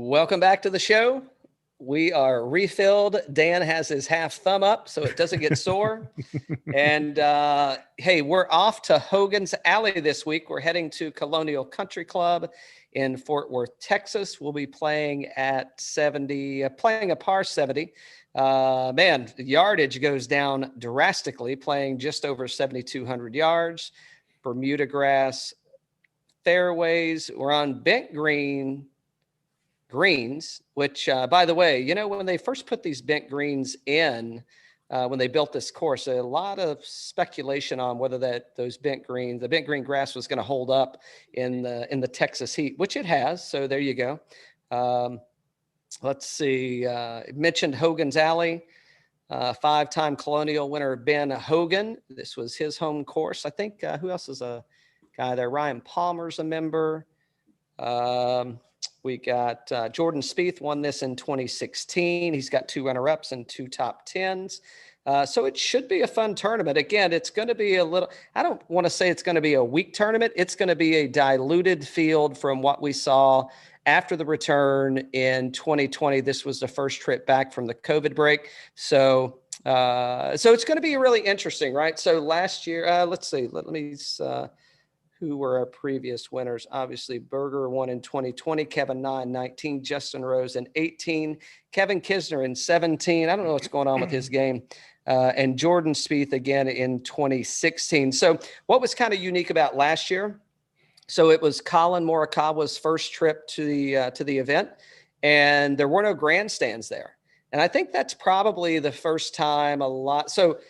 Welcome back to the show. We are refilled. Dan has his half thumb up so it doesn't get sore. And hey, we're off to Hogan's Alley this week. We're heading to Colonial Country Club in Fort Worth, Texas. We'll be playing at 70, playing a par 70. Man, the yardage goes down drastically, playing just over 7,200 yards. Bermuda grass fairways. We're on bent greens, which, by the way, you know, when they first put these bent greens in, when they built this course, a lot of speculation on whether the bent green grass was going to hold up in the Texas heat, which it has. So there you go. Let's see. Mentioned Hogan's Alley, five-time Colonial winner Ben Hogan. This was his home course. I think who else is a guy there? Ryan Palmer's a member. We got Jordan Spieth won this in 2016. He's got 2 runner-ups and 2 top 10s. So it should be a fun tournament. Again, it's going to be a little, I don't want to say it's going to be a weak tournament. It's going to be a diluted field from what we saw after the return in 2020. This was the first trip back from the COVID break. So it's going to be really interesting, right? So last year, let's see, let me who were our previous winners. Obviously, Berger won in 2020, Kevin Na in 19, Justin Rose in 18, Kevin Kisner in 17. I don't know what's going on with his game. And Jordan Spieth again in 2016. So what was kind of unique about last year? So it was Colin Morikawa's first trip to the event, and there were no grandstands there. And I think that's probably the first time a lot. So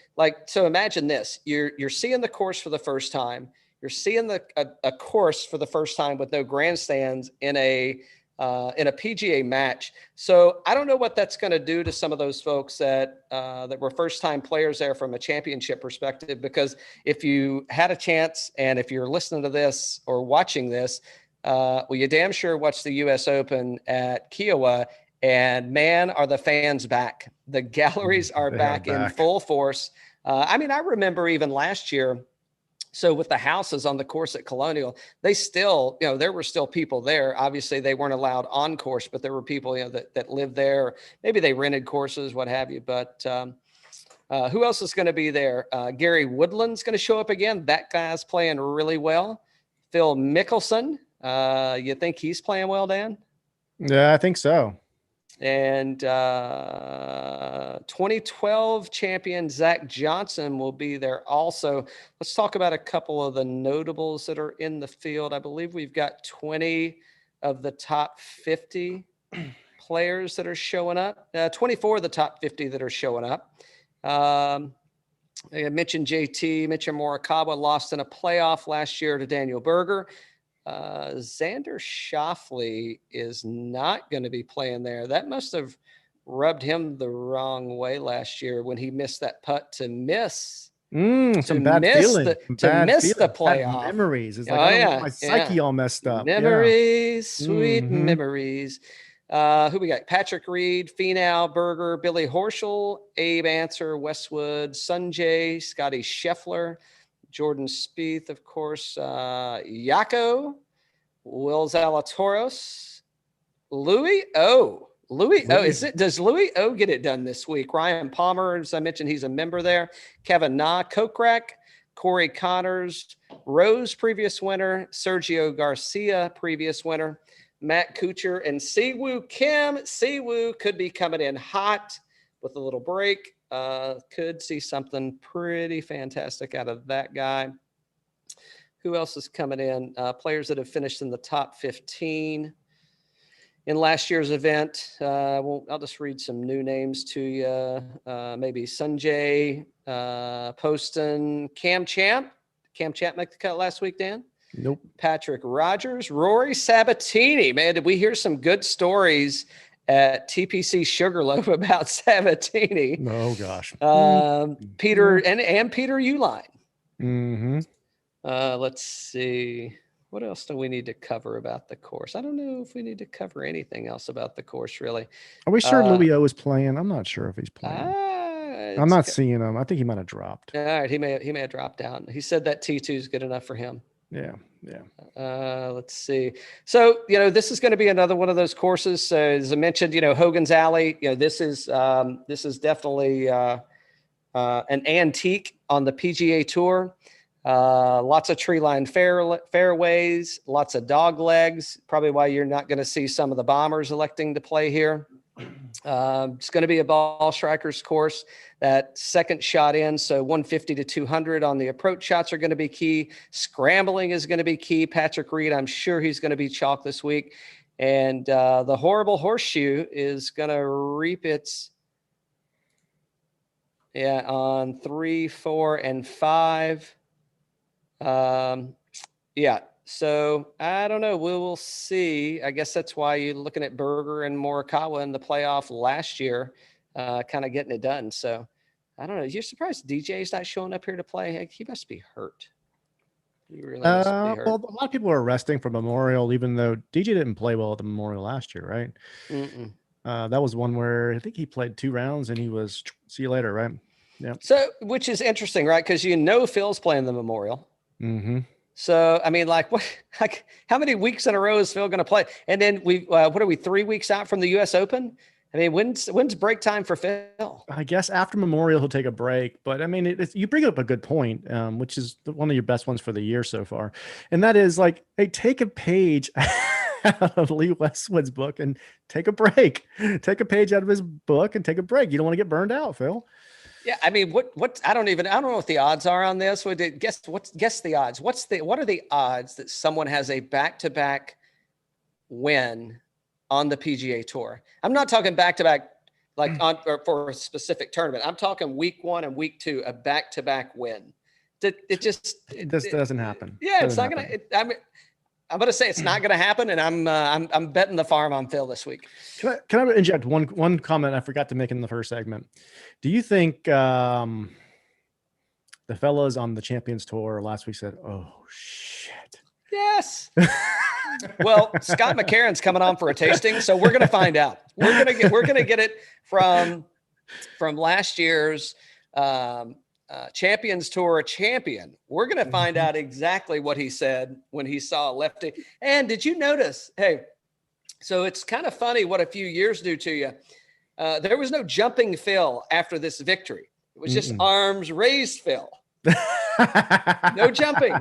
imagine this, you're seeing the course for the first time. You're seeing a course for the first time with no grandstands in a PGA match. So I don't know what that's going to do to some of those folks that were first-time players there from a championship perspective. Because if you had a chance, and if you're listening to this or watching this, well, you damn sure watched the U.S. Open at Kiowa. And man, are the fans back? The galleries are back in full force. I mean, I remember even last year. So with the houses on the course at Colonial, they still, there were still people there. Obviously, they weren't allowed on course, but there were people, that lived there. Maybe they rented courses, what have you. But who else is going to be there? Gary Woodland's going to show up again. That guy's playing really well. Phil Mickelson. You think he's playing well, Dan? Yeah, I think so. And 2012 champion Zach Johnson will be there also. Let's talk about a couple of the notables that are in the field. I believe we've got 20 of the top 50 players that are showing up. 24 of the top 50 that are showing up. I mentioned JT, mentioned Morikawa lost in a playoff last year to Daniel Berger. Xander Schauffele is not going to be playing there. That must have rubbed him the wrong way last year when he missed that putt to miss the playoff. Bad memories. It's like, my psyche all messed up. Memories, sweet memories. Who we got? Patrick Reed, Finau, Berger, Billy Horschel, Abe Ancer, Westwood, Sungjae, Scottie Scheffler, Jordan Spieth, of course, Yako, Will Zalatoris, Louis O. Does Louis O get it done this week? Ryan Palmer, as I mentioned, he's a member there. Kevin Na, Kokrak, Corey Connors, Rose, previous winner. Sergio Garcia, previous winner. Matt Kuchar and Siwoo Kim. Siwoo could be coming in hot with a little break. Could see something pretty fantastic out of that guy. Who else is coming in? Players that have finished in the top 15 in last year's event. I'll just read some new names to you. Maybe Sungjae, Poston, Cam Champ. Cam Champ make the cut last week, Dan? Nope. Patrick Rogers, Rory Sabatini. Man, did we hear some good stories at TPC Sugarloaf about Sabatini? Oh gosh. Peter and Peter Uline. Mm-hmm. Let's see. What else do we need to cover about the course? I don't know if we need to cover anything else about the course, really. Are we sure Louis O is playing? I'm not sure if he's playing. I'm not seeing him. I think he might have dropped. All right, he may have dropped out. He said that T2 is good enough for him. Yeah. Yeah. Let's see. So, this is going to be another one of those courses. So as I mentioned, Hogan's Alley, this is definitely an antique on the PGA Tour. Lots of tree-lined fairways, lots of dog legs, probably why you're not going to see some of the bombers electing to play here. It's going to be a ball strikers course. That second shot in, so 150 to 200 on the approach shots are going to be key. Scrambling is going to be key. Patrick Reed, I'm sure he's going to be chalk this week. And the horrible horseshoe is going to reap its on 3, 4, and 5. So I don't know. We will see. I guess that's why you're looking at Berger and Morikawa in the playoff last year, kind of getting it done. So I don't know. You're surprised DJ's not showing up here to play? He must be hurt. He really must be hurt. Well, a lot of people are resting for Memorial, even though DJ didn't play well at the Memorial last year, right? That was one where I think he played 2 rounds and he was see you later, right? Yeah. So, which is interesting, right? Because Phil's playing the Memorial. Mm-hmm. So, I mean, how many weeks in a row is Phil going to play? And then what are we, 3 weeks out from the U.S. Open? I mean, when's break time for Phil? I guess after Memorial, he'll take a break. But I mean, you bring up a good point, which is one of your best ones for the year so far. And that is hey, take a page out of Lee Westwood's book and take a break. Take a page out of his book and take a break. You don't want to get burned out, Phil. Yeah, I mean, I don't know what the odds are on this. Guess the odds. What are the odds that someone has a back-to-back win on the PGA Tour? I'm not talking back-to-back or for a specific tournament. I'm talking week 1 and week 2, a back-to-back win. It doesn't happen. Yeah, it's not going to. I'm going to say it's not going to happen, and I'm betting the farm on Phil this week. Can I inject one comment I forgot to make in the first segment? Do you think the fellas on the Champions Tour last week said, "Oh shit"? Yes. Well, Scott McCarron's coming on for a tasting, so we're going to find out. We're going to get it from last year's Champions Tour champion. We're going to find out exactly what he said when he saw lefty. And did you notice? Hey, so it's kind of funny what a few years do to you. There was no jumping Phil after this victory. It was just arms raised Phil. No jumping.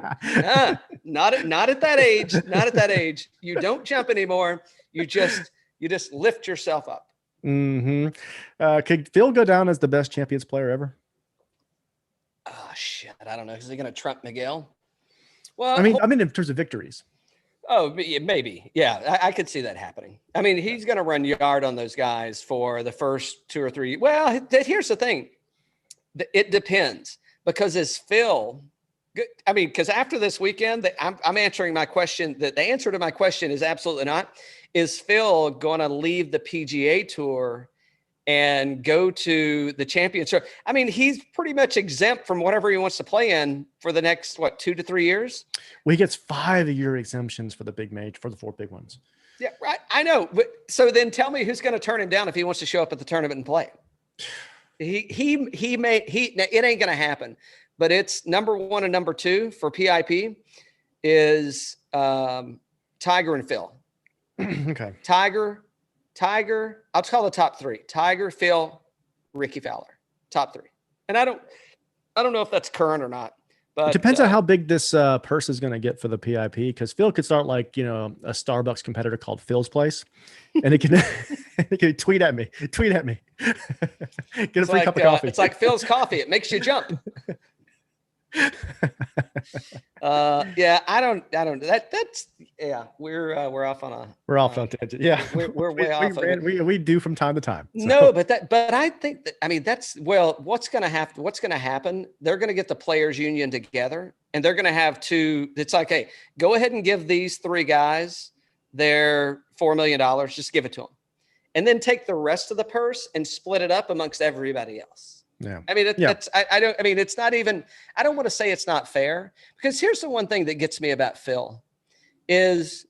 Not at that age. Not at that age. You don't jump anymore. You just lift yourself up. Could Phil go down as the best Champions player ever? Oh shit! I don't know. Is he going to trump Miguel? Well, I mean, in terms of victories. Oh, maybe. Yeah, I could see that happening. I mean, he's going to run yard on those guys for the first 2 or 3. Well, here's the thing. It depends, because as Phil, because after this weekend, I'm answering my question. The answer to my question is absolutely not. Is Phil going to leave the PGA Tour and go to the Champions Tour? I mean, he's pretty much exempt from whatever he wants to play in for the next 2 to 3 years. Well, he gets 5-year exemptions for the big major, for the 4 big ones. Yeah, right. I know. So then tell me who's going to turn him down if he wants to show up at the tournament and play. It ain't going to happen. But it's number 1 and number 2 for PIP is Tiger and Phil. Okay. Tiger, I'll call the top 3. Tiger, Phil, Ricky Fowler. Top 3. And I don't know if that's current or not. But it depends on how big this purse is going to get for the PIP, because Phil could start a Starbucks competitor called Phil's Place, and it can tweet at me. Get a free cup of coffee. It's like Phil's coffee. It makes you jump. We're off on tangent. Yeah, we're way off. We do from time to time. So. No, but I think that, what's going to happen? They're going to get the players union together, and they're going to have two. It's like, hey, go ahead and give these 3 guys their $4 million. Just give it to them, and then take the rest of the purse and split it up amongst everybody else. Yeah. I mean, it's not even, I don't want to say it's not fair, because here's the one thing that gets me about Phil is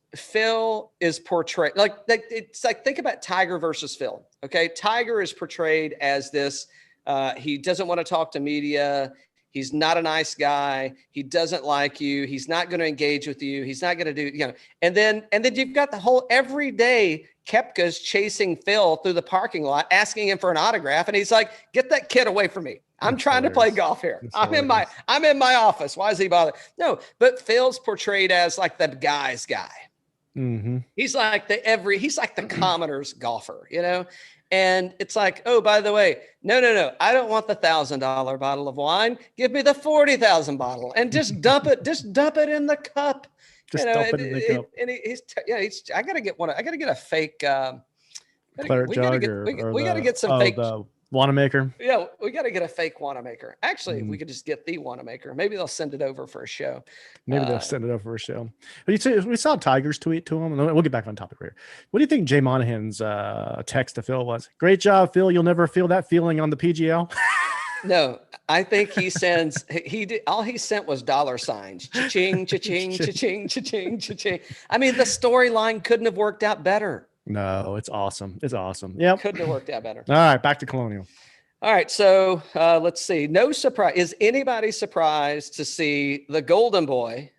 portrayed it's like, think about Tiger versus Phil. Okay. Tiger is portrayed as this, he doesn't want to talk to media. He's not a nice guy. He doesn't like you. He's not going to engage with you. He's not going to do, you know, and then you've got the whole every day Koepka's chasing Phil through the parking lot, asking him for an autograph. And he's like, get that kid away from me. I'm trying to play golf here. I'm in my office. Why is he bothered? No, but Phil's portrayed as like the guy's guy. Mm-hmm. He's like he's like the commoner's golfer, you know? And it's like, oh, by the way, no. I don't want the $1,000 bottle of wine. Give me the 40,000 bottle and just dump it in the cup. Just dump it in the cup. And I got to get one. I got to get a fake, claret jug we got to get some fake. The Wanamaker. Yeah, we got to get a fake Wanamaker. Actually, we could just get the Wanamaker. Maybe they'll send it over for a show. But we saw Tiger's tweet to him. We'll get back on topic here. What do you think Jay Monahan's text to Phil was? Great job, Phil. You'll never feel that feeling on the PGL. No, I think he sends. He did. All he sent was dollar signs. Cha-ching, cha-ching, cha-ching, cha-ching, cha-ching. I mean, the storyline couldn't have worked out better. No, it's awesome. It's awesome. Yeah, couldn't have worked out better. All right, back to Colonial. All right, so let's see. No surprise. Is anybody surprised to see the Golden Boy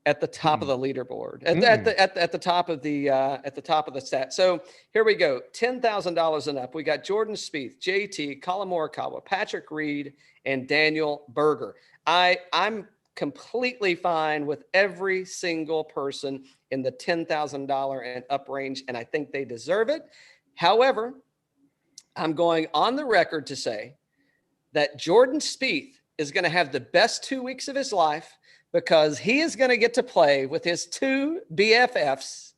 at the top of the leaderboard, at the top of the stat? So here we go. $10,000 and up. We got Jordan Spieth, JT, Colin Morikawa, Patrick Reed, and Daniel Berger. I'm completely fine with every single person in the $10,000 and up range, and I think they deserve it. However, I'm going on the record to say that Jordan Spieth is going to have the best 2 weeks of his life because he is going to get to play with his two BFFs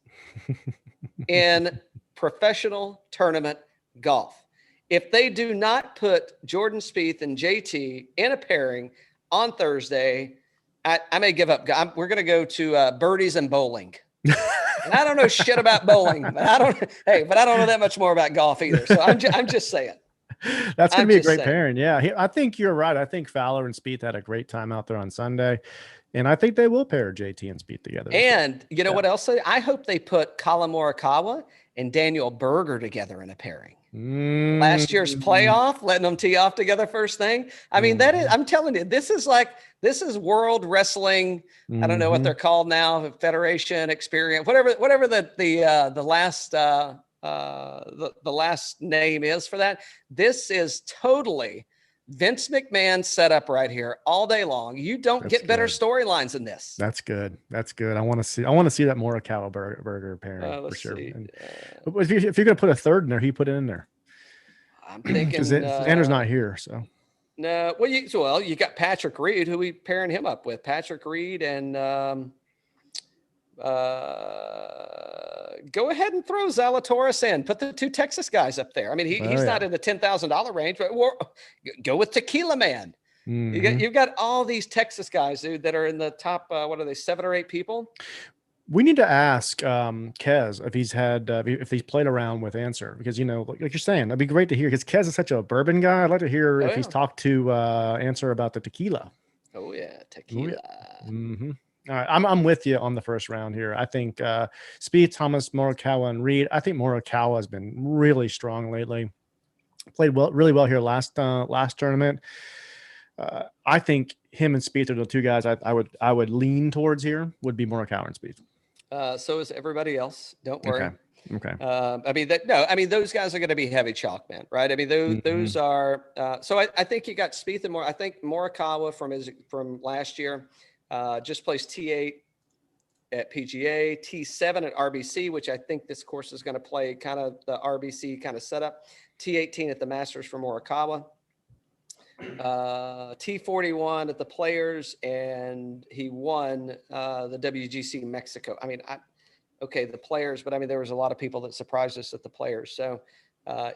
in professional tournament golf. If they do not put Jordan Spieth and JT in a pairing on Thursday, I may give up. We're going to go to birdies and bowling. And I don't know shit about bowling, but I don't know that much more about golf either. So I'm just saying. That's going to be a great pairing. Yeah. I think you're right. I think Fowler and Spieth had a great time out there on Sunday. And I think they will pair JT and Spieth together. And you know what else? I hope they put Colin Morikawa and Daniel Berger together in a pairing. Last year's playoff, letting them tee off together first thing. I mean, I'm telling you, this is world wrestling. I don't know what they're called now, Federation Experience, whatever the last name is for that. This is totally Vince McMahon set up right here all day long. You don't get better storylines than this. That's good. That's good. I want to see that Morikawa Berger pairing for sure. If you're going to put a third in there, he put it in there. I'm thinking because Xander's not here. So no, well, you got Patrick Reed. Who we pairing him up with? Patrick Reed and go ahead and throw Zalatoris in. Put the two Texas guys up there. I mean, he's not in the $10,000 range, but go with Tequila Man. You've got all these Texas guys, dude, that are in the top. What are they? 7 or 8 people. We need to ask Kez if he's played around with Answer, because like you're saying, that'd be great to hear, because Kez is such a bourbon guy. I'd like to hear if he's talked to Answer about the tequila. Oh yeah, tequila. Mm-hmm. All right, I'm with you on the first round here. I think Spieth, Thomas, Morikawa, and Reed. I think Morikawa has been really strong lately. Played really well here last tournament. I think him and Spieth are the two guys I would lean towards here. Would be Morikawa and Spieth. So is everybody else. Don't worry. Okay. I mean, those guys are going to be heavy chalk, man, right? I mean, those are. So I think you got Spieth and I think Morikawa from last year. Just placed T8 at PGA, T7 at RBC, which I think this course is going to play kind of the RBC kind of setup. T18 at the Masters for Morikawa. T41 at the Players, and he won the WGC Mexico. I mean, the Players, but I mean, there was a lot of people that surprised us at the Players. So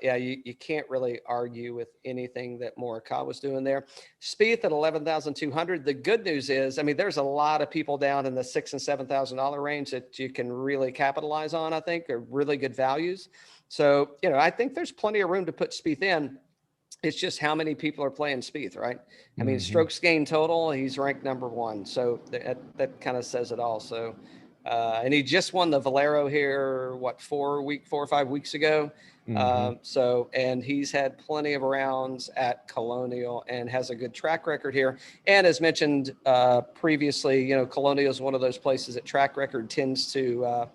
you can't really argue with anything that Morikawa was doing there. Spieth at 11,200. The good news is, I mean, there's a lot of people down in the $6,000 and $7,000 range that you can really capitalize on. I think are really good values. So I think there's plenty of room to put Spieth in. It's just how many people are playing Spieth, right? I mean, strokes gained total, he's ranked number 1. So that kind of says it all. So And he just won the Valero here, 4 or 5 weeks ago. And he's had plenty of rounds at Colonial and has a good track record here. And as mentioned previously, Colonial is one of those places that track record tends to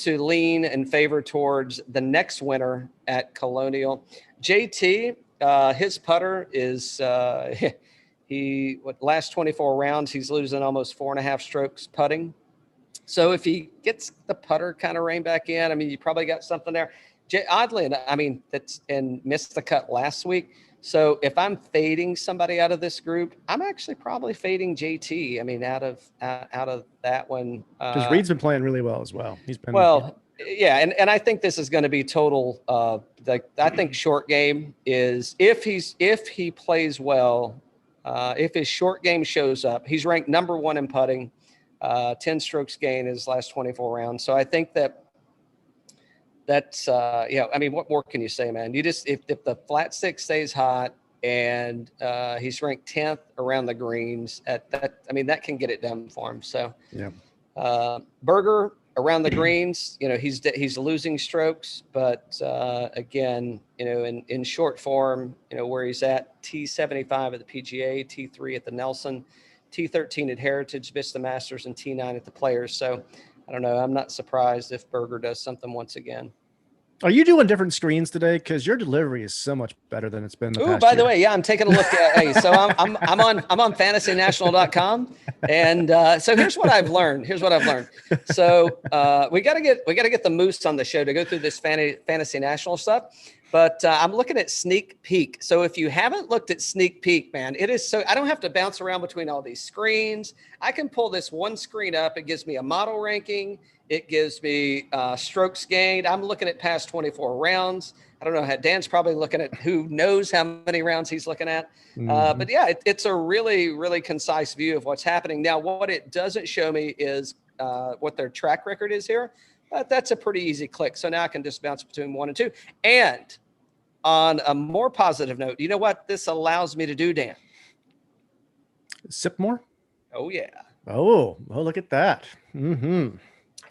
lean and favor towards the next winner at Colonial. JT, his putter is last 24 rounds, he's losing almost 4.5 strokes putting. So if he gets the putter kind of rein back in, you probably got something there. Oddly, and missed the cut last week. So if I'm fading somebody out of this group, I'm actually probably fading JT. out of that one. Because Reed's been playing really well as well. He's been yeah, and I think this is going to be total. I think short game is if he plays well, if his short game shows up, he's ranked number 1 in putting, 10 strokes gain his last 24 rounds. So I think that's what more can you say, man? You just if the flat stick stays hot and he's ranked 10th around the greens at that, that can get it done for him. So yeah, Berger around the greens, he's losing strokes, but again, in short form, where he's at T75 at the PGA, T3 at the Nelson, T13 at Heritage, missed the Masters, and T9 at the Players. So I don't know. I'm not surprised if Berger does something once again. Are you doing different screens today? Because your delivery is so much better than it's been the past by year. the way, yeah, I'm taking a look at. So I'm on fantasynational.com, and so here's what I've learned. So we got to get the Moose on the show to go through this Fantasy National stuff. But I'm looking at Sneak Peek. So if you haven't looked at Sneak Peek, man, it is so I don't have to bounce around between all these screens. I can pull this one screen up. It gives me a model ranking. It gives me strokes gained. I'm looking at past 24 rounds. I don't know how Dan's probably looking at who knows how many rounds he's looking at. But yeah, it's a really, really concise view of what's happening. Now, what it doesn't show me is what their track record is here. That's a pretty easy click. So now I can just bounce between 1 and 2. And on a more positive note, you know what this allows me to do, Dan? Sip more? Oh, yeah. Oh, look at that.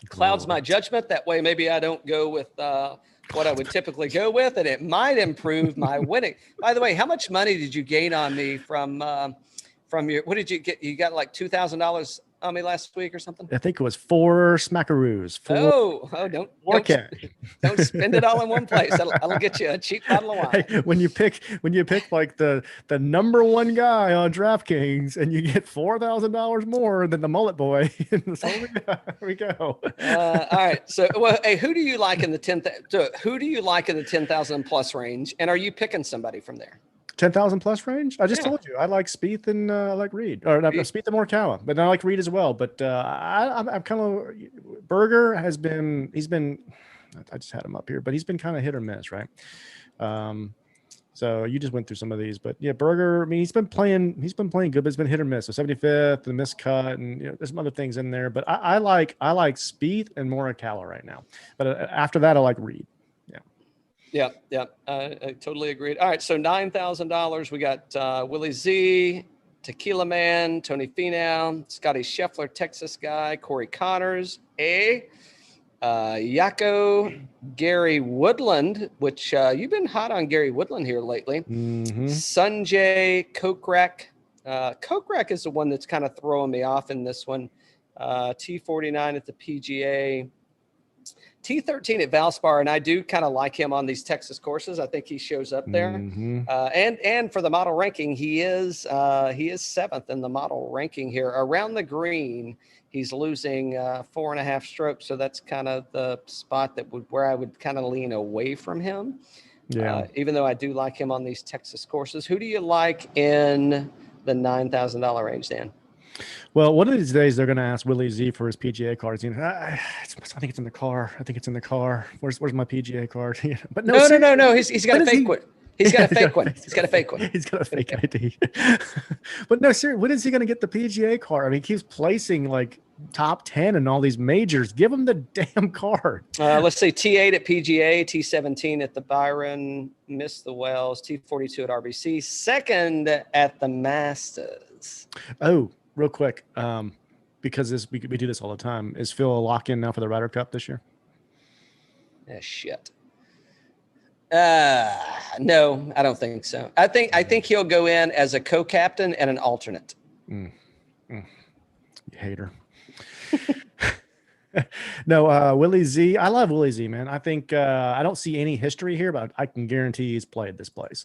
Clouds my judgment. That way, maybe I don't go with what I would typically go with, and it might improve my winning. By the way, how much money did you gain on me from your? What did you get? You got like $2,000 on me last week or something? I think it was 4 smackaroos. Don't spend it all in one place. That'll get you a cheap bottle of wine. Hey, when you pick like the number 1 guy on DraftKings and you get $4,000 more than the mullet boy, so here we go. All right. So, hey, who do you like in the 10,000 plus range, and are you picking somebody from there? 10,000 plus range. I just told you I like Spieth and I like Reed, or not Spieth and Morikawa, but I like Reed as well. But I'm kind of Berger has been. I just had him up here, but he's been kind of hit or miss, right? So you just went through some of these, but yeah, Berger. He's been playing good, but it's been hit or miss. So 75th, the missed cut, and there's some other things in there. But I like Spieth and Morikawa right now. But after that, I like Reed. Yeah. I totally agreed. All right, so $9,000. We got Willie Z, Tequila Man, Tony Finau, Scottie Scheffler, Texas guy, Corey Connors, Yako, Gary Woodland, which you've been hot on Gary Woodland here lately. Sungjae Kokrak. Kokrak is the one that's kind of throwing me off in this one. T49 at the PGA. T13 at Valspar, and I do kind of like him on these Texas courses. I think he shows up there. And for the model ranking, he is 7th in the model ranking here. Around the green, he's losing 4.5 strokes, so that's kind of the spot where I would kind of lean away from him. Even though I do like him on these Texas courses. Who do you like in the $9,000 range, Dan? Well, one of these days they're going to ask Willie Z for his PGA cards. I think it's in the car. Where's my PGA card? But no. He's got a fake one. He's got a fake one. He's got a fake one. He's got a fake ID. But no, seriously, when is he going to get the PGA card? He keeps placing like top 10 in all these majors. Give him the damn card. Let's see. T8 at PGA, T17 at the Byron, missed the Wells, T42 at RBC, 2nd at the Masters. Oh, real quick. because we do this all the time. Is Phil a lock in now for the Ryder Cup this year? Shit. No, I don't think so. I think he'll go in as a co-captain and an alternate. You hater. No, Willie Z. I love Willie Z, man. I think I don't see any history here, but I can guarantee he's played this place,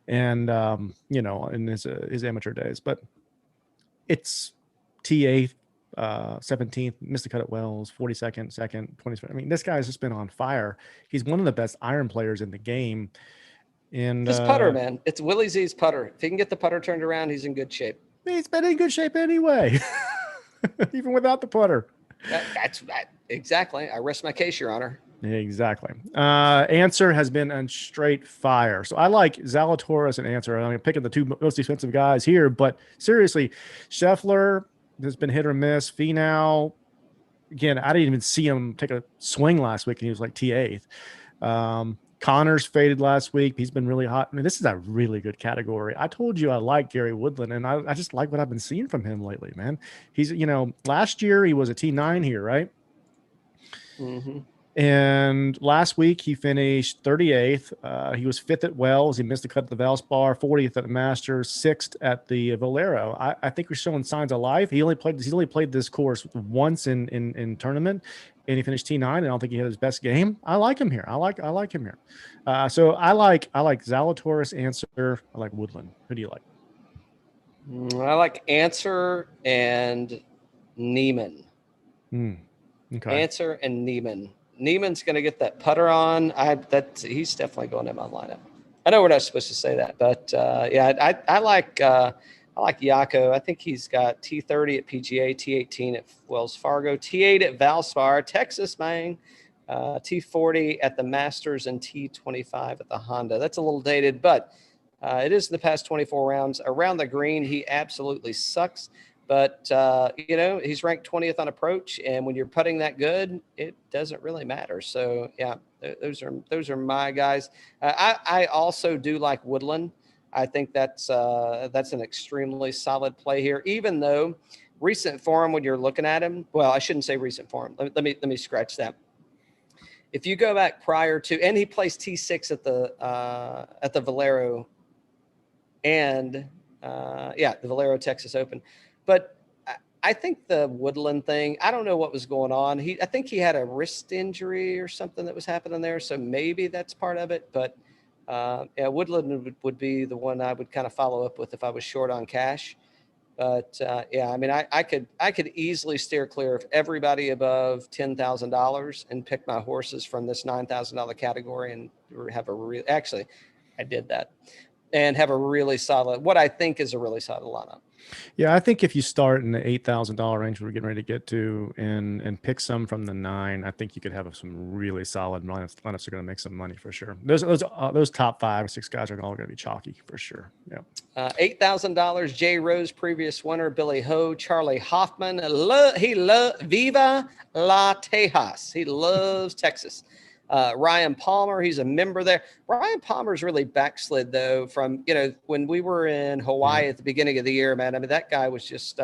and in his amateur days. But it's T8, 17th, missed the cut at Wells, 42nd, second, 20th. I mean, this guy's just been on fire. He's one of the best iron players in the game. And his putter, man, it's Willie Z's putter. If he can get the putter turned around, he's in good shape. He's been in good shape anyway, even without the putter. That's exactly. I rest my case, Your Honor. Exactly. Answer has been on straight fire. So I like Zalatoris and Answer. I mean, picking the two most expensive guys here, but seriously, Scheffler has been hit or miss. Finau, again, I didn't even see him take a swing last week, and he was like T8th. Connors faded last week. He's been really hot. I mean, this is a really good category. I told you I like Gary Woodland, and I just like what I've been seeing from him lately, man. He's, last year he was a T9 here, right? Mm-hmm. And last week he finished 38th. He was 5th at Wells. He missed the cut at the Valspar, 40th at the Masters, 6th at the Valero. I think we're showing signs of life. He's only played this course once in tournament, and he finished T9. I don't think he had his best game. I like him here. I like him here. So I like Zalatoris, Answer. I like Woodland. Who do you like? I like Answer and Niemann. Okay. Answer and Niemann. Niemann's going to get that putter on. He's definitely going in my lineup. I know we're not supposed to say that, but I like Yako. I think he's got T30 at PGA, T18 at Wells Fargo, T8 at Valspar, Texas, man, T40 at the Masters, and T25 at the Honda. That's a little dated, but it is in the past 24 rounds. Around the green, he absolutely sucks. But, he's ranked 20th on approach, and when you're putting that good, it doesn't really matter. So, yeah, those are my guys. I also do like Woodland. I think that's an extremely solid play here, even though recent form, when you're looking at him, well, I shouldn't say recent form. Let me scratch that. If you go back prior to, and he placed T6 at the Valero and, the Valero Texas Open. But I think the Woodland thing, I don't know what was going on. I think he had a wrist injury or something that was happening there. So maybe that's part of it. But Woodland would be the one I would kind of follow up with if I was short on cash. But I could easily steer clear of everybody above $10,000 and pick my horses from this $9,000 category and have I did that and have a really solid, what I think is a really solid lineup. Yeah, I think if you start in the $8,000 range we're getting ready to get to and pick some from the 9, I think you could have some really solid lineups are going to make some money for sure. Those top 5 or 6 guys are all going to be chalky for sure. Yeah. $8,000. Jay Rose, previous winner. Billy Ho, Charlie Hoffman. Viva La Tejas. He loves Texas. Ryan Palmer, he's a member there. Ryan Palmer's really backslid though from, when we were in Hawaii at the beginning of the year, man. I mean, that guy was just,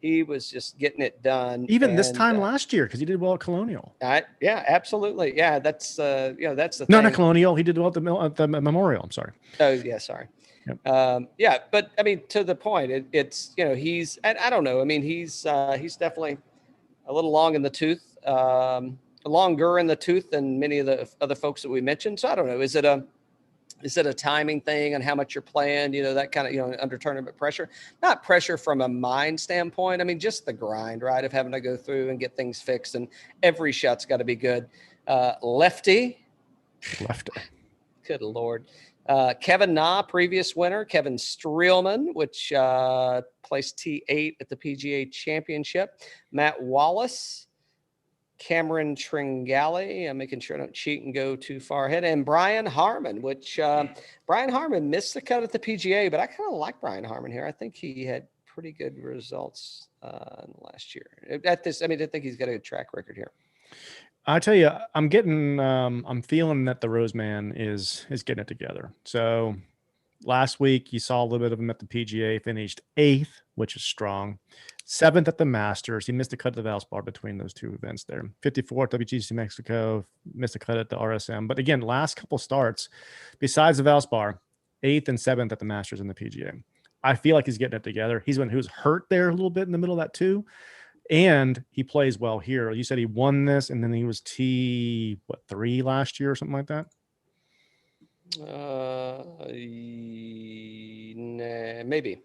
he was just getting it done. Even this time last year, because he did well at Colonial. Yeah, absolutely. Yeah, that's that's the no, thing. Not Colonial. He did well at the Memorial. I'm sorry. Oh yeah, sorry. Yep. But I mean, to the point, it's he's, I don't know. I mean, he's definitely a little long in the tooth. Longer in the tooth than many of the other folks that we mentioned. So I don't know. Is it a timing thing on how much you're playing? That kind of under tournament pressure. Not pressure from a mind standpoint. I mean, just the grind, right, of having to go through and get things fixed, and every shot's got to be good. Lefty. Good Lord. Kevin Na, previous winner. Kevin Streelman, which placed T8 at the PGA Championship. Matt Wallace. Cameron Tringali, I'm making sure I don't cheat and go too far ahead, and Brian Harman, which Brian Harman missed the cut at the PGA, but I kind of like Brian Harman here. I think he had pretty good results in the last year. I think he's got a good track record here. I tell you, I'm feeling that the Roseman is getting it together. So last week you saw a little bit of him at the PGA, finished 8th, which is strong. 7th at the Masters. He missed a cut at the Valspar between those two events there. 54 at WGC Mexico, missed a cut at the RSM. But again, last couple starts, besides the Valspar, 8th and 7th at the Masters in the PGA. I feel like he's getting it together. He's one who's hurt there a little bit in the middle of that too. And he plays well here. You said he won this, and then he was T3 last year or something like that? Nah, maybe.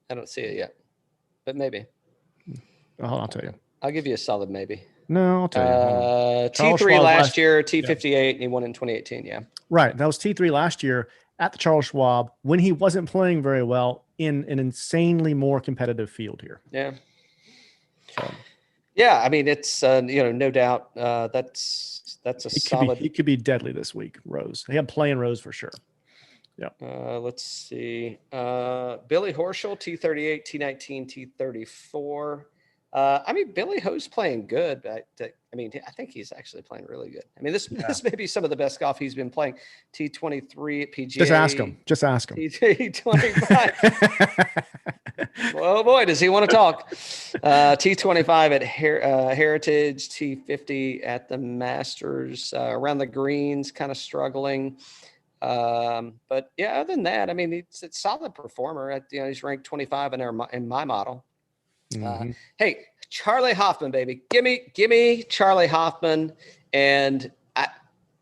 I don't see it yet, but maybe. I'll tell you. I'll give you a solid maybe. No, I'll tell you. T3 last year, T58, and he won in 2018. Yeah. Right. That was T3 last year at the Charles Schwab when he wasn't playing very well in an insanely more competitive field here. Yeah. So. Yeah. I mean, it's, no doubt that's a solid. He could be deadly this week, Rose. He had playing Rose for sure. Yeah. Let's see. Billy Horschel, T38, T19, T34. I mean, Billy Ho's playing good, but I think he's actually playing really good. I mean, this may be some of the best golf he's been playing. T23 at PGA. Just ask him. T25. Oh boy, does he want to talk? T25 at Heritage, T50 at the Masters. Around the greens, kind of struggling. But yeah, other than that, I mean, it's a solid performer. He's ranked 25 in my model. Mm-hmm. Hey, Charlie Hoffman, baby, give me Charlie Hoffman, and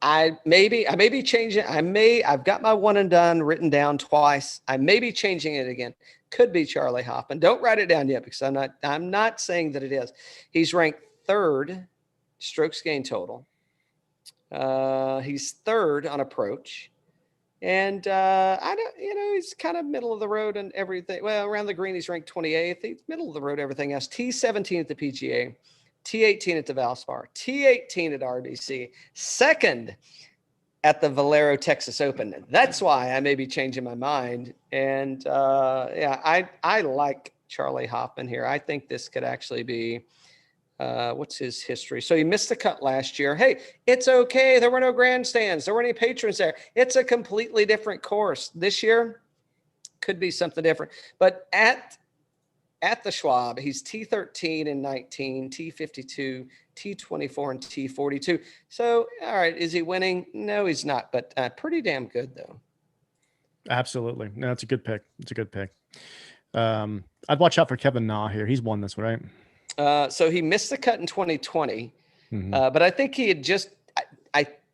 I may be changing. I've got my one and done written down twice. I may be changing it again. Could be Charlie Hoffman. Don't write it down yet because I'm not saying that it is. He's ranked 3rd strokes gained total. He's 3rd on approach. And he's kind of middle of the road and everything. Well, around the green, he's ranked 28th. He's middle of the road, everything else. T17 at the PGA, T18 at the Valspar, T18 at RBC, 2nd at the Valero Texas Open. That's why I may be changing my mind. And I like Charlie Hoffman here. I think this could actually be. What's his history? So he missed the cut last year. Hey, it's okay. There were no grandstands. There weren't any patrons there. It's a completely different course. This year could be something different. But at the Schwab, he's T13 and 19, T52, T24, and T42. So, all right, is he winning? No, he's not. But pretty damn good, though. Absolutely. No, it's a good pick. I'd watch out for Kevin Na here. He's won this, right? So he missed the cut in 2020, Mm-hmm. But I think he had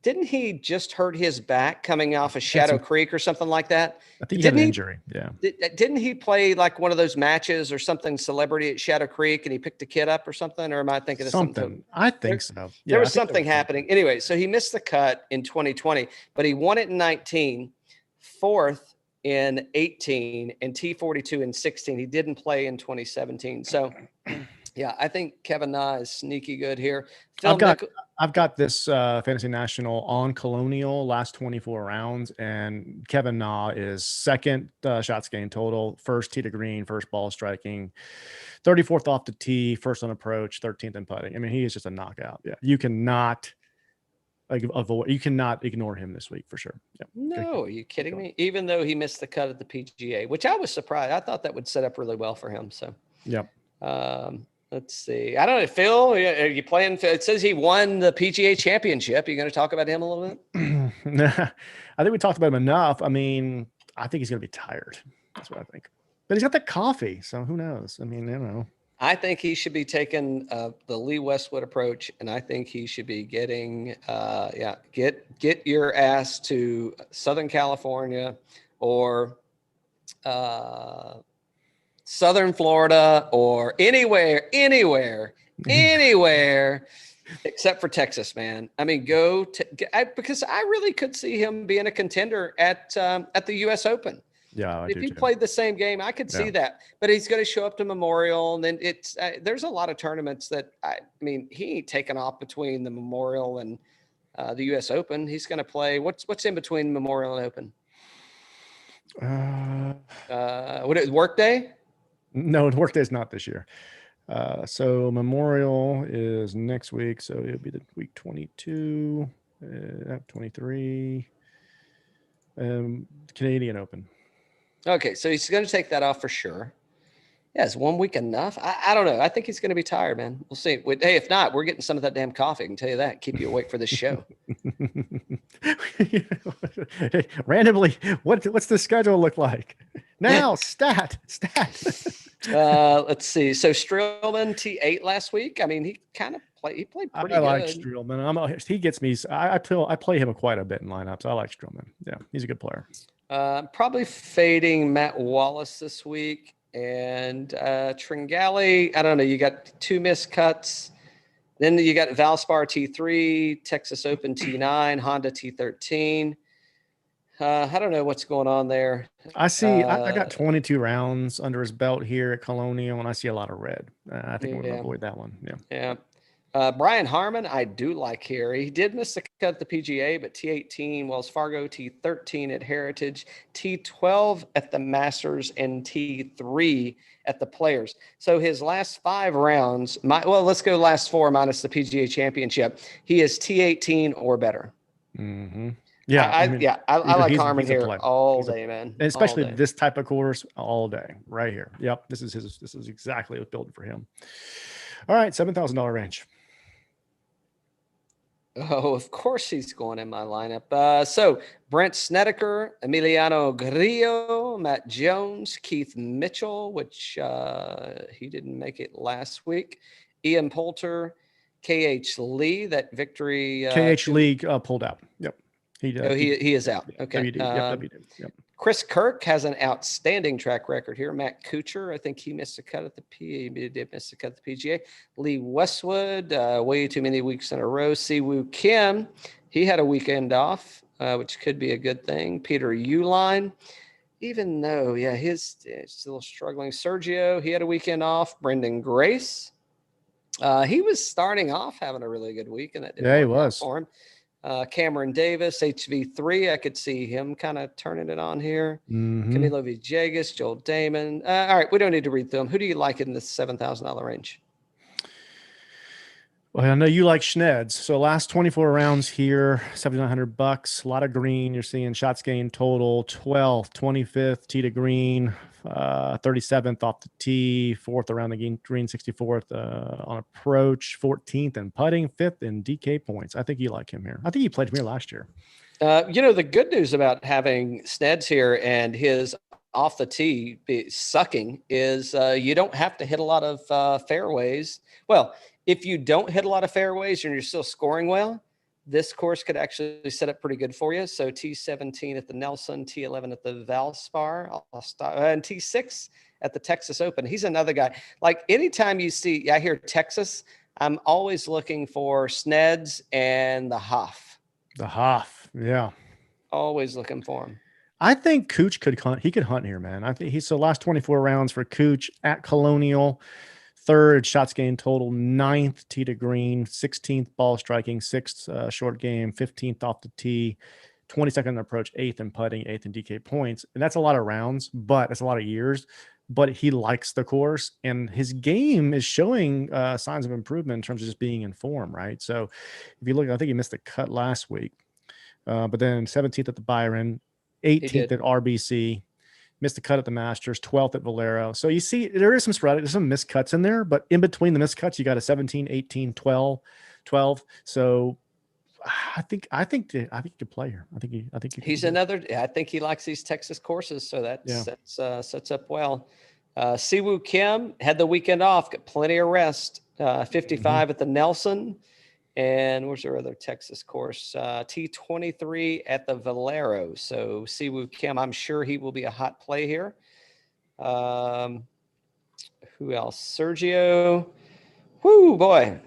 didn't he just hurt his back coming off of Shadow Creek or something like that? I think he had an injury. Yeah. Didn't he play like one of those matches or something celebrity at Shadow Creek and he picked a kid up or something? Or am I thinking of something? I think so. Yeah, there was something happening. Anyway, so he missed the cut in 2020, but he won it in 19, 4th in 18, and T42 in 16. He didn't play in 2017. So yeah, I think Kevin Na is sneaky good here. I've got this Fantasy National on Colonial last 24 rounds, and Kevin Na is 2nd shots gained total, 1st tee to green, 1st ball striking, 34th off the tee, 1st on approach, 13th in putting. I mean, he is just a knockout. Yeah, you cannot ignore him this week for sure. Yeah. No, are you kidding me? Even though he missed the cut at the PGA, which I was surprised. I thought that would set up really well for him. So yep. Let's see. I don't know, Phil. Are you playing? It says he won the PGA Championship. Are you going to talk about him a little bit? I think we talked about him enough. I mean, I think he's going to be tired. That's what I think. But he's got the coffee, so who knows? I mean, I don't know. I think he should be taking the Lee Westwood approach, and I think he should be getting, get your ass to Southern California or Southern Florida or anywhere except for Texas, man. I mean, because I really could see him being a contender at the U.S. Open. Yeah, if he played the same game, I could see that. But he's going to show up to Memorial, and then it's there's a lot of tournaments that I mean he ain't taking off between the Memorial and the U.S. Open. He's going to play. What's in between Memorial and Open? What is Workday? No, Workday's not this year. So Memorial is next week. So it'll be the week 22, 23, Canadian Open. Okay, so he's going to take that off for sure. Yeah, is 1 week enough? I don't know. I think he's going to be tired, man. We'll see. Hey, if not, we're getting some of that damn coffee. I can tell you that. Keep you awake for this show. Randomly, what's the schedule look like? Now, stat. Let's see. So Streelman T8 last week. I mean, he kind of played. He played pretty I good. like Streelman. He gets me. I play him quite a bit in lineups. I like Streelman. Yeah, he's a good player. Probably fading Matt Wallace this week. And Tringali, I don't know. You got 2 missed cuts. Then you got Valspar T3, Texas Open T9, Honda T13. I don't know what's going on there. I see. I got 22 rounds under his belt here at Colonial, and I see a lot of red. I think I'm going to avoid that one. Yeah. Brian Harmon, I do like here. He did miss the cut at the PGA, but T18, Wells Fargo, T13 at Heritage, T12 at the Masters, and T3 at the Players. So his last 5 rounds, let's go last 4 minus the PGA Championship. He is T18 or better. Mm-hmm. Yeah, I like Harmon here all day, man. And especially this type of course all day, right here. Yep, this is exactly what's built for him. All right, $7,000 range. Oh, of course he's going in my lineup. So Brent Snedeker, Emiliano Grillo, Matt Jones, Keith Mitchell, which he didn't make it last week, Ian Poulter, KH Lee, that victory. KH Lee pulled out. Yep. He is out. Okay. WD. Yep. Chris Kirk has an outstanding track record here. Matt Kuchar, I think he missed a cut at the PGA. He did miss a cut at the PGA. Lee Westwood, way too many weeks in a row. Siwoo Kim, he had a weekend off, which could be a good thing. Peter Uline, even though, he's still struggling. Sergio, he had a weekend off. Brendan Grace, he was starting off having a really good week, and that didn't he was for him. Cameron Davis, HV3. I could see him kind of turning it on here. Camilo Villegas, Joel Damon. All right, we don't need to read through them. Who do you like in this $7,000 range? Well, I know you like Schneds. So last 24 rounds here, $7,900. A lot of green. You're seeing shots gained total 12th, 25th, tee to green, 37th off the tee, 4th around the green, 64th on approach, 14th in putting, 5th in DK points. I think you like him here. I think he played him here last year. The good news about having Sneds here and his off the tee sucking is you don't have to hit a lot of fairways. Well, if you don't hit a lot of fairways and you're still scoring well, this course could actually set up pretty good for you. So T17 at the Nelson, T11 at the Valspar, and T6 at the Texas Open. He's another guy. Like anytime I hear Texas, I'm always looking for Sneds and the Hoff. The Hoff, yeah. Always looking for him. I think Cooch could hunt. He could hunt here, man. I think he's the last 24 rounds for Cooch at Colonial. 3rd shots gained total, 9th tee to green, 16th ball striking, 6th short game, 15th off the tee, 22nd approach, 8th in putting, 8th in DK points. And that's a lot of rounds, but it's a lot of years. But he likes the course, and his game is showing signs of improvement in terms of just being in form, right? So if you look, I think he missed the cut last week, but then 17th at the Byron, 18th at RBC, missed the cut at the Masters, 12th at Valero. So you see, there is some sporadic, there's some missed cuts in there, but in between the missed cuts, you got a 17, 18, 12. So I think you could play here. I think he's another. I think he likes these Texas courses, so that sets up well. Siwoo Kim had the weekend off, got plenty of rest. 55 at the Nelson, and where's our other Texas course? T23 at the Valero. So Siwoo Kim, I'm sure he will be a hot play here. Who else? Sergio. Whoo, boy.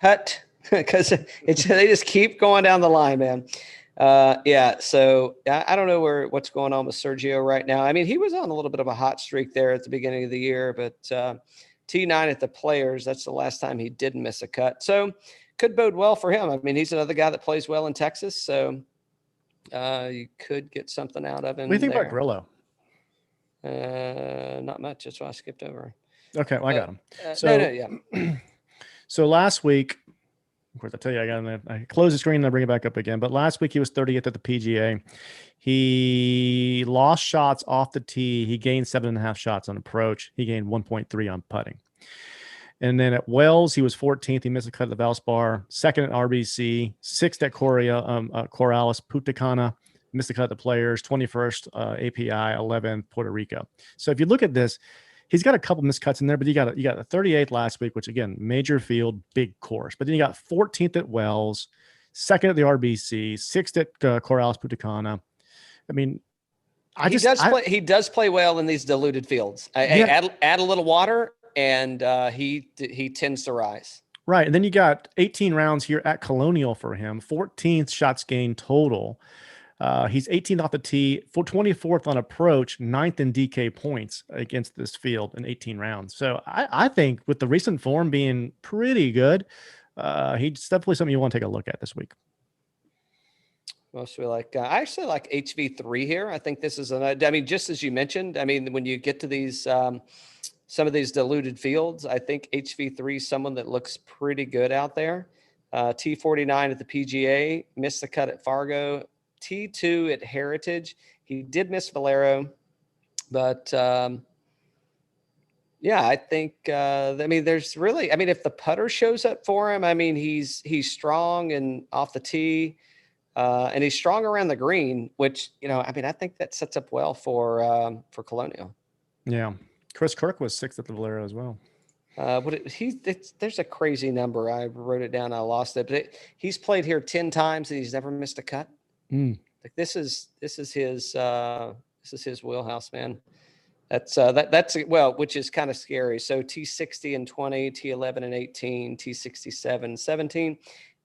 Cut. Because they just keep going down the line, man. So I don't know what's going on with Sergio right now. I mean, he was on a little bit of a hot streak there at the beginning of the year, but T9 at the Players, that's the last time he didn't miss a cut. So could bode well for him. I mean, he's another guy that plays well in Texas, so you could get something out of him. What do you think about Grillo? Not much. That's why I skipped over. Okay, well, I got him. So So last week, Of course, I tell you, I close the screen and I bring it back up again. But last week he was 30th at the PGA. He lost shots off the tee. He gained 7.5 shots on approach. He gained 1.3 on putting. And then at Wells, he was 14th. He missed a cut at the Valspar. Second at RBC. Sixth at Corales Putacana. Missed a cut at the Players. 21st API. 11th Puerto Rico. So if you look at this, he's got a couple missed cuts in there, but you got a 38th last week, which again, major field, big course. But then you got 14th at Wells, second at the RBC, sixth at Corales Putacana. I mean, he does play well in these diluted fields. Add a little water, and he tends to rise. Right, and then you got 18 rounds here at Colonial for him, 14th shots gained total. He's 18th off the tee, 24th on approach, 9th in DK points against this field in 18 rounds. So I think with the recent form being pretty good, he's definitely something you want to take a look at this week. Mostly I actually like HV3 here. I think this is just as you mentioned, when you get to these, some of these diluted fields, I think HV3 is someone that looks pretty good out there. T49 at the PGA, missed the cut at Fargo. T2 at Heritage. He did miss Valero, but I think there's really, if the putter shows up for him, he's strong and off the tee, and he's strong around the green, which I think that sets up well for Colonial. Yeah, Chris Kirk was sixth at the Valero as well. There's a crazy number. I wrote it down. I lost it, but he's played here 10 times and he's never missed a cut. Like this is his wheelhouse, man. That's which is kind of scary. So T60 and 20, T11 and 18, T67, 17,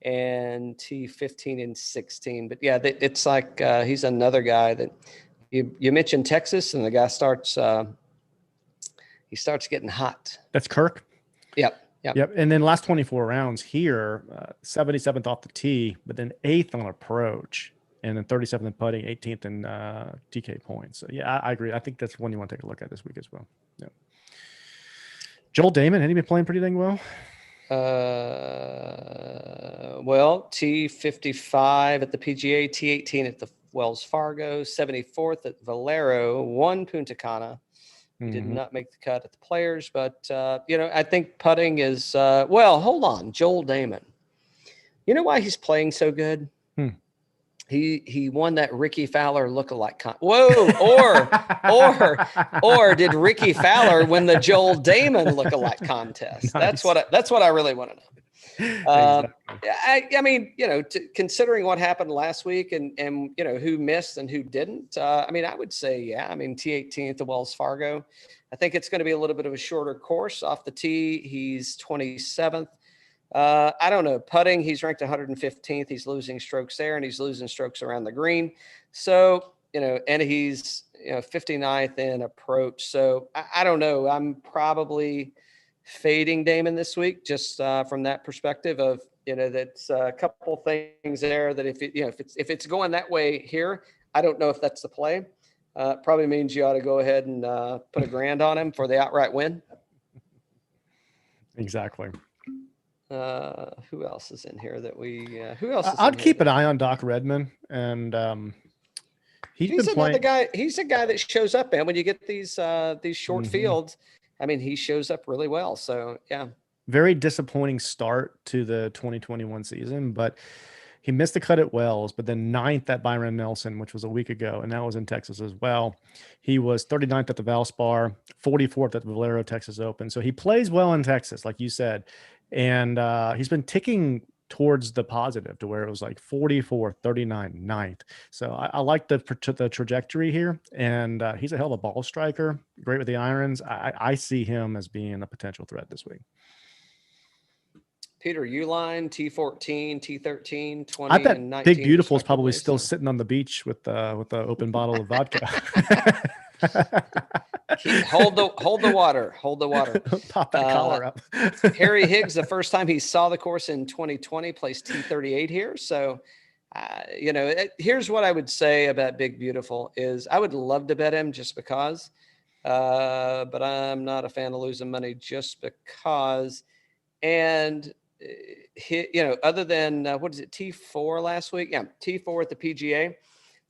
and T15 and 16. But yeah, it's like he's another guy that you mentioned Texas, and the guy starts getting hot. That's Kirk. Yep. And then last 24 rounds here, 77th off the tee, but then 8th on approach. And then 37th in putting, 18th in TK points. So yeah, I agree. I think that's one you want to take a look at this week as well. Yeah. Joel Damon, had he been playing pretty dang well? T55 at the PGA, T18 at the Wells Fargo, 74th at Valero, 1 Punta Cana. Did not make the cut at the Players, but I think putting is hold on, Joel Damon. You know why he's playing so good? He won that Ricky Fowler lookalike or did Ricky Fowler win the Joel Damon lookalike contest? Nice. That's what I really want to know. Exactly. Considering what happened last week and who missed and who didn't, I would say, T18 at the Wells Fargo. I think it's going to be a little bit of a shorter course off the tee. He's 27th. I don't know. Putting, he's ranked 115th. He's losing strokes there, and he's losing strokes around the green. So, and he's, 59th in approach. So I don't know. I'm probably fading Damon this week, just from that perspective of, that's a couple things there that if it's going that way here, I don't know if that's the play. Probably means you ought to go ahead and put $1,000 on him for the outright win. Exactly. Who else is in here that we? Who else? I'd keep an eye on Doc Redman, and he's another guy. He's a guy that shows up, man. When you get these short fields, he shows up really well. So yeah. Very disappointing start to the 2021 season, but he missed the cut at Wells, but then 9th at Byron Nelson, which was a week ago, and that was in Texas as well. He was 39th at the Valspar, 44th at the Valero Texas Open. So he plays well in Texas, like you said. And he's been ticking towards the positive to where it was like 44, 39, 9th. So I like the trajectory here. And he's a hell of a ball striker, great with the irons. I see him as being a potential threat this week. Peter Uline, T14, T13, 20, I bet and 19. Big Beautiful is probably still sitting on the beach with the open bottle of vodka. Hold the water. Pop that collar up. Harry Higgs, the first time he saw the course in 2020, placed T38 here. So, here's what I would say about Big Beautiful is I would love to bet him just because, but I'm not a fan of losing money just because. And hit, you know, other than what is it, T4 last week? Yeah, T4 at the PGA.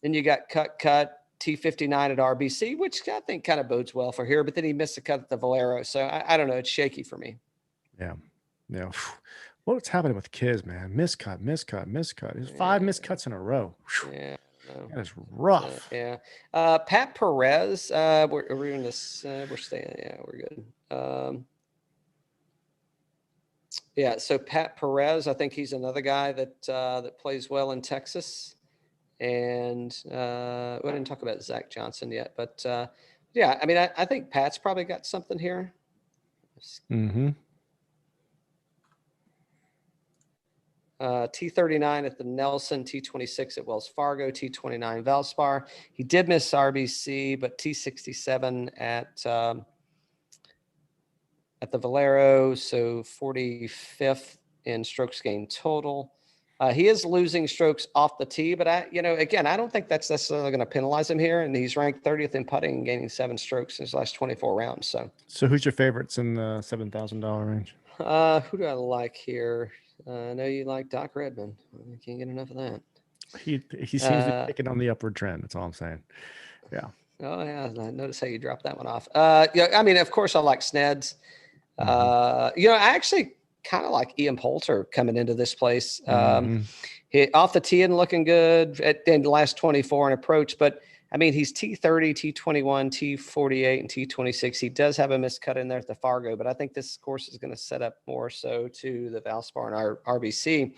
Then you got cut T59 at RBC, which I think kind of bodes well for here. But then he missed a cut at the Valero, so I don't know. It's shaky for me. Yeah. What's happening with Kiz, man? Miscut. There's 5 miscuts in a row. Yeah. No. That is rough. Yeah. Pat Perez. We're in this. We're staying. Yeah, we're good. Yeah. So Pat Perez, I think he's another guy that plays well in Texas. And we didn't talk about Zach Johnson yet, but yeah, I mean, I think Pat's probably got something here. Mm-hmm. T39 at the Nelson, T26 at Wells Fargo, T29 Valspar. He did miss RBC, but T67 at the Valero, so 45th in strokes gained total. He is losing strokes off the tee, but again, I don't think that's necessarily going to penalize him here. And he's ranked 30th in putting and gaining 7 strokes in his last 24 rounds. So who's your favorites in the $7,000 range? Who do I like here? I know you like Doc Redman. I can't get enough of that. He seems to be picking on the upward trend. That's all I'm saying. Yeah. Oh yeah, I noticed how you dropped that one off. Yeah, I mean, of course, I like Sneds. I actually kind of like Ian Poulter coming into this place. He off the tee and looking good in the last 24 in approach, but I mean, he's T30, T21, T48, and T26. He does have a miscut in there at the Fargo, but I think this course is going to set up more so to the Valspar and RBC.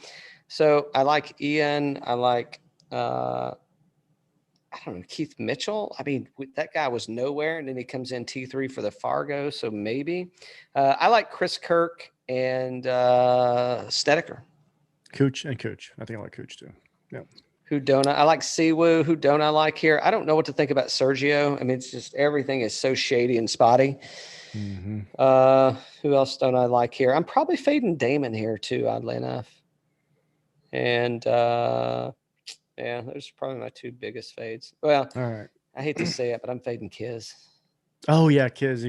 So I like Ian. I like, I don't know, Keith Mitchell. I mean, that guy was nowhere, and then he comes in T3 for the Fargo, so maybe. I like Chris Kirk and Stedeker. Cooch. I think I like Cooch too. Yeah. Who don't I like Siwoo? Who don't I like here? I don't know what to think about Sergio. I mean, it's just everything is so shady and spotty. Who else don't I like here? I'm probably fading Damon here too, oddly enough. And yeah, those are probably my 2 biggest fades. Well, all right. I hate to say it, but I'm fading Kiz. Oh yeah, Kiz.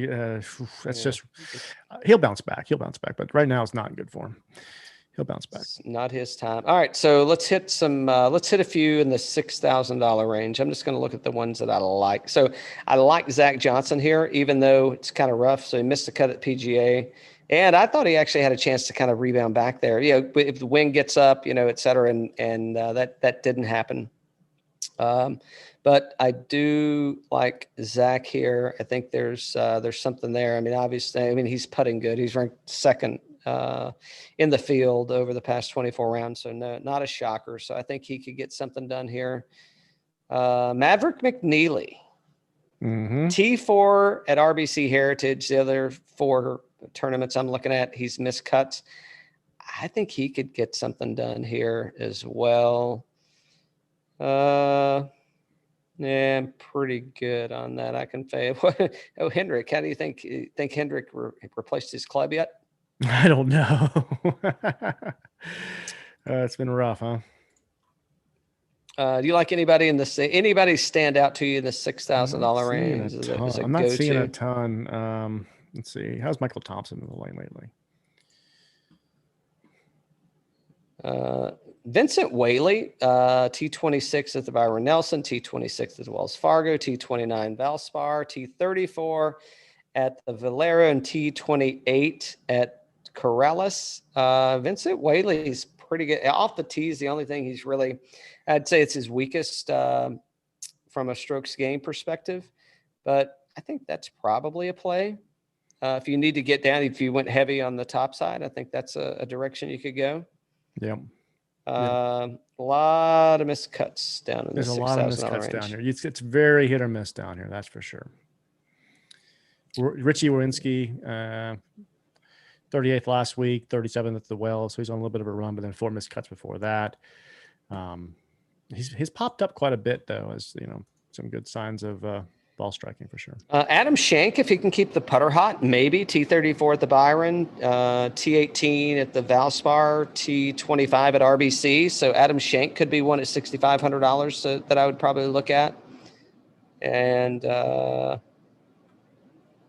That's just he'll bounce back. But right now it's not in good form. He'll bounce back. It's not his time. All right, so let's hit a few in the $6,000 range. I'm just going to look at the ones that I like. So I like Zach Johnson here, even though it's kind of rough. So he missed a cut at PGA, and I thought he actually had a chance to kind of rebound back there. You know, if the wind gets up, you know, et cetera, and that didn't happen. But I do like Zach here. I think there's something there. I mean, obviously, he's putting good. He's ranked 2nd in the field over the past 24 rounds. So no, not a shocker. So I think he could get something done here. Maverick McNeely, T4 at RBC Heritage. The other 4 tournaments I'm looking at, he's missed cuts. I think he could get something done here as well. Yeah, I'm pretty good on that. I can fade. Oh, Hendrick, how do you think Hendrick replaced his club yet? I don't know. It's been rough, huh? Do you like anybody stand out to you in the $6,000 range? I'm not seeing a ton. Let's see. How's Michael Thompson in the lane lately? Vincent Whaley, T26 at the Byron Nelson, T26 at the Wells Fargo, T29 Valspar, T34 at the Valero, and T28 at Corrales. Vincent Whaley's pretty good off the tees. The only thing he's really, I'd say it's his weakest from a strokes gain perspective, but I think that's probably a play. If you need to get down, if you went heavy on the top side, I think that's a direction you could go. Yeah. A lot of miscuts down in There's the a lot of miscuts down here. It's very hit or miss down here. That's for sure. Richie Warinsky, 38th last week, 37th at the Wells. So he's on a little bit of a run, but then 4 miscuts before that. He's popped up quite a bit though, as you know, some good signs of ball striking for sure. Adam Schenk, if he can keep the putter hot, maybe T34 at the Byron, T18 at the Valspar, T25 at RBC. So Adam Schenk could be one at $6,500 that I would probably look at. And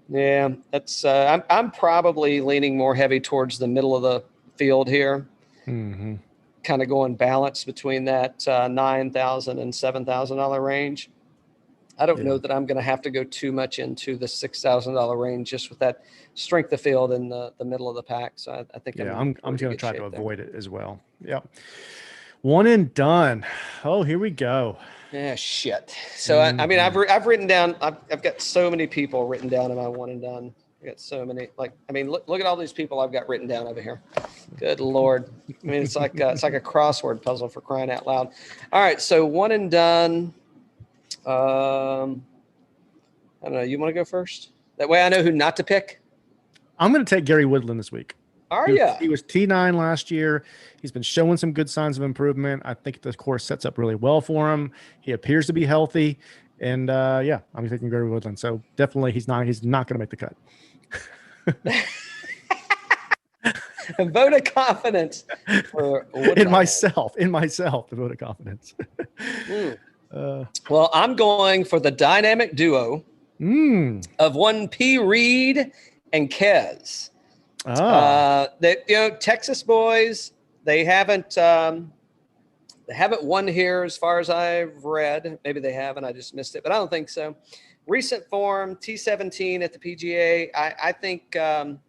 yeah, that's I'm probably leaning more heavy towards the middle of the field here. Mm-hmm. kind of going balance between that $9,000 and $7,000 range. I don't know that I'm going to have to go too much into the $6,000 range just with that strength of field in the middle of the pack. So I think I'm going to try to there. avoid it as well. Yep. One and done. Oh, here we go. Yeah, shit. So I mean, I've written down. I've got so many people written down in my one and done. I got so many. Like, I mean, look at all these people I've got written down over here. Good Lord. I mean, it's like a crossword puzzle, for crying out loud. All right, so one and done. I don't know. You want to go first? That way I know who not to pick. I'm going to take Gary Woodland this week. Are you? He was T9 last year. He's been showing some good signs of improvement. I think the course sets up really well for him. He appears to be healthy. And I'm taking Gary Woodland. So definitely he's not going to make the cut. A vote of confidence for Woodland. in myself, the vote of confidence. Well, I'm going for the dynamic duo of one P. Reed and Kez. Texas boys, they haven't won here as far as I've read. Maybe they have, and I just missed it, but I don't think so. Recent form, T17 at the PGA. I think got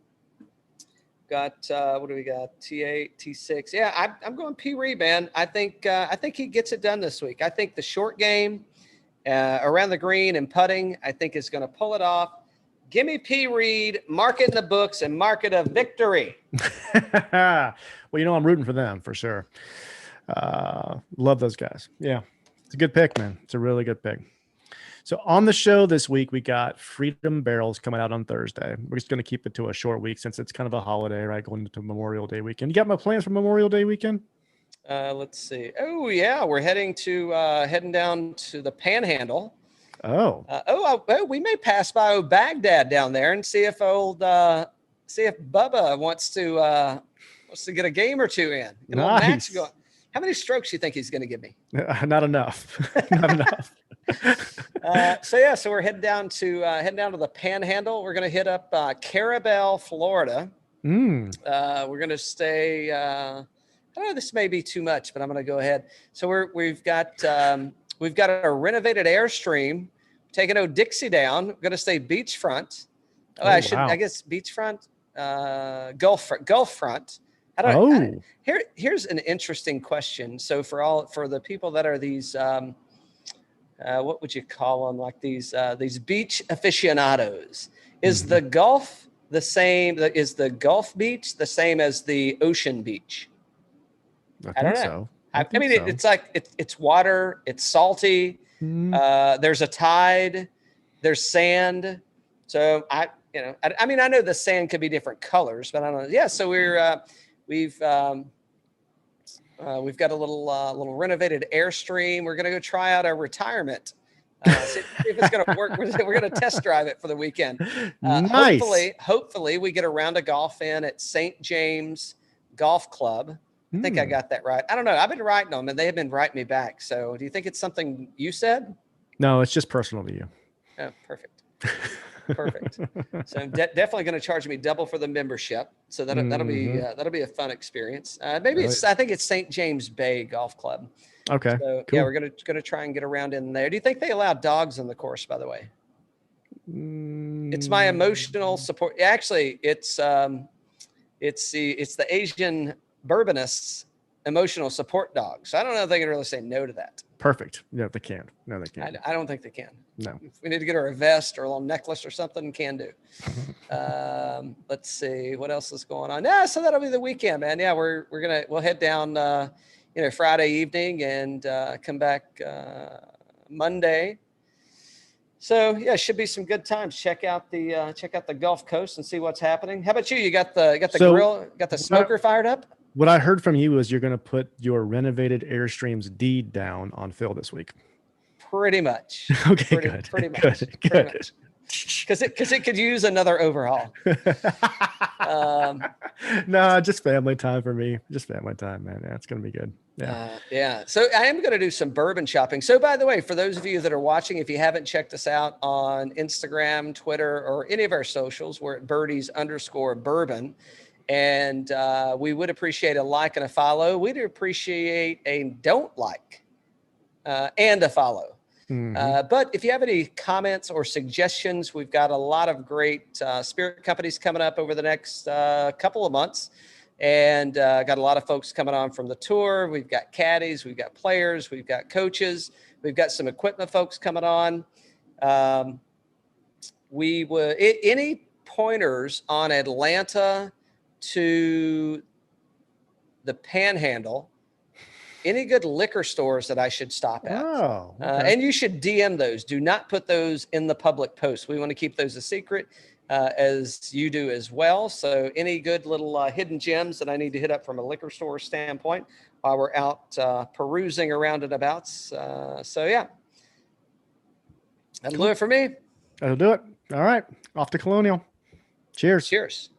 what do we got? T8, T6. Yeah, I'm going P. Reed, man. I think he gets it done this week. I think the short game around the green and putting, I think is going to pull it off. Give me P. Reed, mark it in the books, and mark it a victory. Well, I'm rooting for them for sure. Love those guys. Yeah, it's a good pick, man. It's a really good pick. So on the show this week, we got Freedom Barrels coming out on Thursday. We're just going to keep it to a short week since it's kind of a holiday, right? Going into Memorial Day weekend. You got my plans for Memorial Day weekend? Let's see. Oh yeah, we're heading down to the Panhandle. We may pass by old Baghdad down there and see if Bubba wants to get a game or two in. Get a little match going. How many strokes do you think he's going to give me? Not enough. Not enough. So we're heading down to the Panhandle. We're going to hit up Carabel, Florida. We're going to stay. I don't know. This may be too much, but I'm going to go ahead. So we've got a renovated Airstream. Taking old Dixie down. We're going to stay beachfront. I guess beachfront, Gulf front. Here's an interesting question. So for the people that are these, what would you call them? Like these beach aficionados. Is the Gulf the same? Is the Gulf beach the same as the ocean beach? I don't know. So. I mean, it's like it's water. It's salty. There's a tide. There's sand. So I know the sand could be different colors, but I don't know. Yeah. So we've got a little renovated Airstream. We're going to go try out our retirement. See if it's going to work. We're going to test drive it for the weekend. Nice. Hopefully we get a round of golf in at St. James Golf Club. I think I got that right. I don't know. I've been writing them and they have been writing me back. So do you think it's something you said? No, it's just personal to you. Oh, perfect. So I'm definitely going to charge me double for the membership. So that'll be a fun experience. I think it's St. James Bay Golf Club. Okay. So cool. Yeah, we're going to try and get around in there. Do you think they allow dogs on the course, by the way? It's my emotional support. Actually, it's the Asian Bourbonists emotional support dog. So I don't know if they can really say no to that. Perfect. Yeah, they can. No, they can't. I don't think they can. No. If we need to get her a vest or a little necklace or something, can do. Let's see what else is going on. Yeah, so that'll be the weekend, man. Yeah, we'll head down Friday evening and come back Monday. So yeah, should be some good times. Check out the Gulf Coast and see what's happening. How about you? You got the grill, got the smoker fired up? What I heard from you was you're going to put your renovated Airstream's deed down on Phil this week. Pretty much. Okay, good. Pretty much. Good. Pretty much. Because it could use another overhaul. No, just family time for me. Just family time, man. Yeah, it's going to be good. Yeah. So I am going to do some bourbon shopping. So by the way, for those of you that are watching, if you haven't checked us out on Instagram, Twitter, or any of our socials, we're at birdies_bourbon. And we would appreciate a like and a follow. We'd appreciate a don't like and a follow. But if you have any comments or suggestions, we've got a lot of great spirit companies coming up over the next couple of months. And got a lot of folks coming on from the tour. We've got caddies, we've got players, we've got coaches, we've got some equipment folks coming on. We would any pointers on Atlanta to the Panhandle, any good liquor stores that I should stop at. Oh, okay. And you should DM those. Do not put those in the public post. We want to keep those a secret, as you do as well. So any good little hidden gems that I need to hit up from a liquor store standpoint while we're out perusing around and about. So yeah, that'll do it for me. That'll do it. All right. Off to Colonial. Cheers. Cheers.